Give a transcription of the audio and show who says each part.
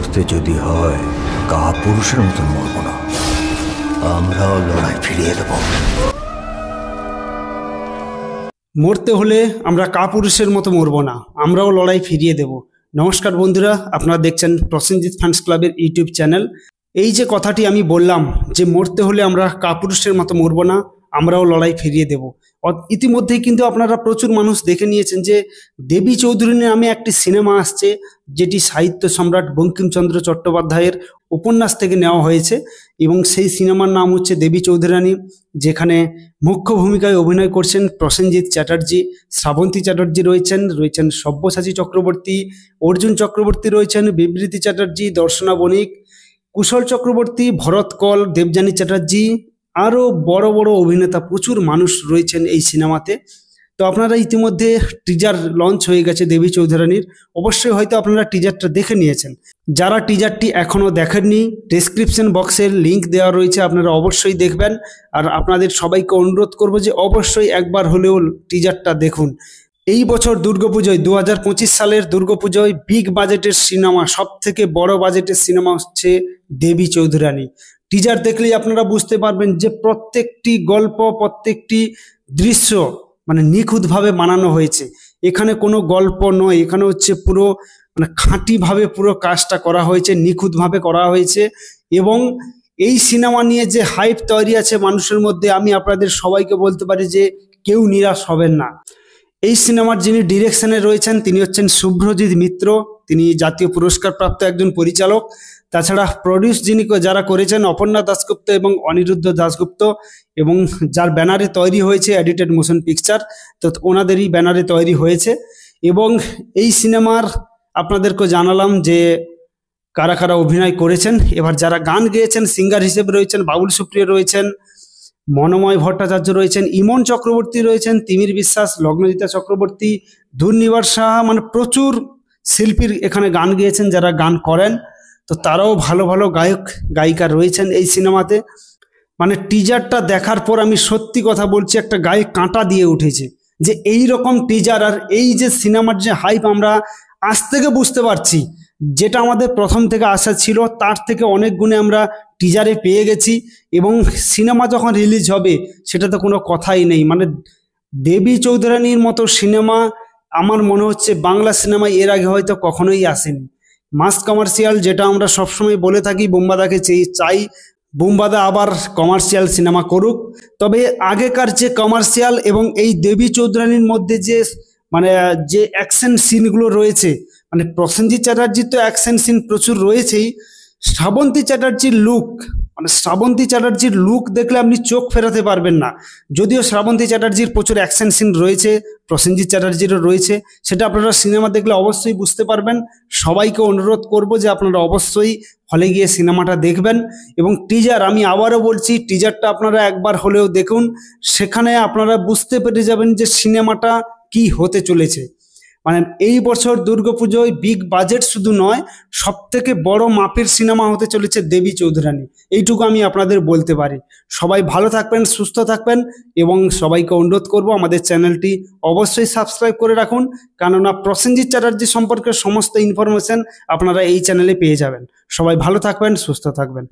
Speaker 1: মরতে যদি হয় কাপুরুষের মতন মরব না, আমরাও লড়াই ফিরিয়ে দেব।
Speaker 2: মরতে হলে আমরা কাপুরুষের মতো মরব না, আমরাও লড়াই ফিরিয়ে দেব। নমস্কার বন্ধুরা, আপনারা দেখছেন প্রসেনজিৎ ফ্যান্স ক্লাবের ইউটিউব চ্যানেল। এই যে কথাটি আমি বললাম যে মরতে হলে আমরা কাপুরুষের মতো মরব না, আমরাও লড়াই ফিরিয়ে দেব, ইতিমধ্যেই কিন্তু আপনারা প্রচুর মানুষ দেখে নিয়েছেন যে দেবী চৌধুরী নামে একটি সিনেমা আসছে, যেটি সাহিত্য সম্রাট বঙ্কিমচন্দ্র চট্টোপাধ্যায়ের উপন্যাস থেকে নেওয়া হয়েছে এবং সেই সিনেমার নাম হচ্ছে দেবী চৌধুরানী, যেখানে মুখ্য ভূমিকায় অভিনয় করছেন প্রসেনজিৎ চ্যাটার্জি, শ্রাবন্তী চ্যাটার্জি রয়েছেন সব্যসাচী চক্রবর্তী, অর্জুন চক্রবর্তী রয়েছেন, বিবৃতি চ্যাটার্জি, দর্শনা বণিক, কুশল চক্রবর্তী, ভরত কল, দেবযানী চ্যাটার্জি, আরও বড় বড় অভিনেতা, প্রচুর মানুষ রয়েছেন এই সিনেমাতে। তো আপনারা ইতিমধ্যে টিজার লঞ্চ হয়ে গেছে দেবী চৌধুরানীর, অবশ্যই হয়তো আপনারা টিজারটা দেখে নিয়েছেন। যারা টিজারটি এখনও দেখেননি, ডেসক্রিপশন বক্সের লিঙ্ক দেওয়া রয়েছে, আপনারা অবশ্যই দেখবেন। আর আপনাদের সবাইকে অনুরোধ করব যে অবশ্যই একবার হলেও টিজারটা দেখুন। এই বছর দুর্গাপুজোয় 2025 সালের দুর্গাপুজোয় বিগ বাজেটের সিনেমা, সব থেকে বড় বাজেটের সিনেমা হচ্ছে দেবী চৌধুরানী। টিজার দেখলেই আপনারা বুঝতে পারবেন যে প্রত্যেকটি গল্প, প্রত্যেকটি দৃশ্য মানে নিখুঁতভাবে বানানো হয়েছে। এখানে কোনো গল্প নয়, এখানে হচ্ছে পুরো মানে খাঁটিভাবে পুরো কাজটা করা হয়েছে, নিখুঁতভাবে করা হয়েছে। এবং এই সিনেমা নিয়ে যে হাইপ তৈরি আছে মানুষের মধ্যে, আমি আপনাদের সবাইকে বলতে পারি যে কেউ নিরাশ হবেন না। এই সিনেমার যিনি ডিরেকশনে রয়েছেন তিনি হচ্ছেন শুভ্রজিৎ মিত্র, তিনি জাতীয় পুরস্কার প্রাপ্ত একজন পরিচালক। তাছাড়া প্রডিউস যারা করেছেন অপর্ণা দাশগুপ্ত এবং অনিরুদ্ধ দাশগুপ্ত, এবং যার ব্যানারে তৈরি হয়েছে এডিটেড মোশন পিকচার, তো ওনাদেরই ব্যানারে তৈরি হয়েছে। এবং এই সিনেমার আপনাদেরকে জানালাম যে কারা কারা অভিনয় করেছেন। এবার যারা গান গেয়েছেন সিঙ্গার হিসেবে রয়েছেন বাবুল সুপ্রিয় রয়েছেন, মনোময় ভট্টাচার্য রয়েছেন, ইমন চক্রবর্তী রয়েছেন, তিমির বিশ্বাস, লগ্নজিতা চক্রবর্তী, ধুরনিবার সাহা, মানে প্রচুর শিল্পীর এখানে গান গেয়েছেন যারা গান করেন। তো তারাও ভালো ভালো গায়ক গায়িকা রয়েছেন এই সিনেমাতে। মানে টিজারটা দেখার পর আমি সত্যি কথা বলছি, একটা গায়ে কাঁটা দিয়ে উঠেছে যে এই রকম টিজার আর এই যে সিনেমার যে হাইপ আমরা আজ থেকে বুঝতে পারছি, যেটা আমাদের প্রথম থেকে আশা ছিল তার থেকে অনেক গুণে আমরা টিজারে পেয়ে গেছি। এবং সিনেমা যখন রিলিজ হবে সেটা তো কোনো কথাই নেই। মানে দেবী চৌধুরানীর মতো সিনেমা আমার মনে হচ্ছে বাংলা সিনেমায় এর আগে হয়তো কখনোই আসেনি। মাস কমার্শিয়াল যেটা আমরা সবসময় বলে থাকি, বুম্বাদাকে চাই বুম্বাদা আবার কমার্শিয়াল সিনেমা করুক। তবে আগেকার যে কমার্শিয়াল এবং এই দেবী চৌধুরানীর মধ্যে যে মানে যে অ্যাকশন সিনগুলো রয়েছে, মানে প্রসেনজিৎ চ্যাটার্জির তো অ্যাকশন সিন প্রচুর রয়েছেই, শ্রাবন্তী চ্যাটার্জির লুক, মানে শ্রাবন্তী চ্যাটার্জির লুক দেখলে আপনি চোখ ফেরাতে পারবেন না। যদিও শ্রাবন্তী চ্যাটার্জির প্রচুর অ্যাকশন সিন রয়েছে, প্রসেনজিৎ চ্যাটার্জিরও রয়েছে, সেটা আপনারা সিনেমা দেখলে অবশ্যই বুঝতে পারবেন। সবাইকে অনুরোধ করব যে আপনারা অবশ্যই হলে গিয়ে সিনেমাটা দেখবেন। এবং টিজার, আমি আবারও বলছি, টিজারটা আপনারা একবার হলেও দেখুন, সেখানে আপনারা বুঝতে পেরে যাবেন যে সিনেমাটা কি হতে চলেছে। মানে এই বছর দুর্গাপুজোয় বিগ বাজেট শুধু নয়, সব থেকে বড় মাপের সিনেমা হতে চলেছে দেবী চৌধুরানী, এইটুকু আমি আপনাদের বলতে পারি। সবাই ভালো থাকবেন, সুস্থ থাকবেন, এবং সবাইকে অনুরোধ করব আমাদের চ্যানেলটি অবশ্যই সাবস্ক্রাইব করে রাখুন, কেননা প্রসেনজিৎ চ্যাটার্জি সম্পর্কে সমস্ত ইনফরমেশন আপনারা এই চ্যানেলে পেয়ে যাবেন। সবাই ভালো থাকবেন, সুস্থ থাকবেন।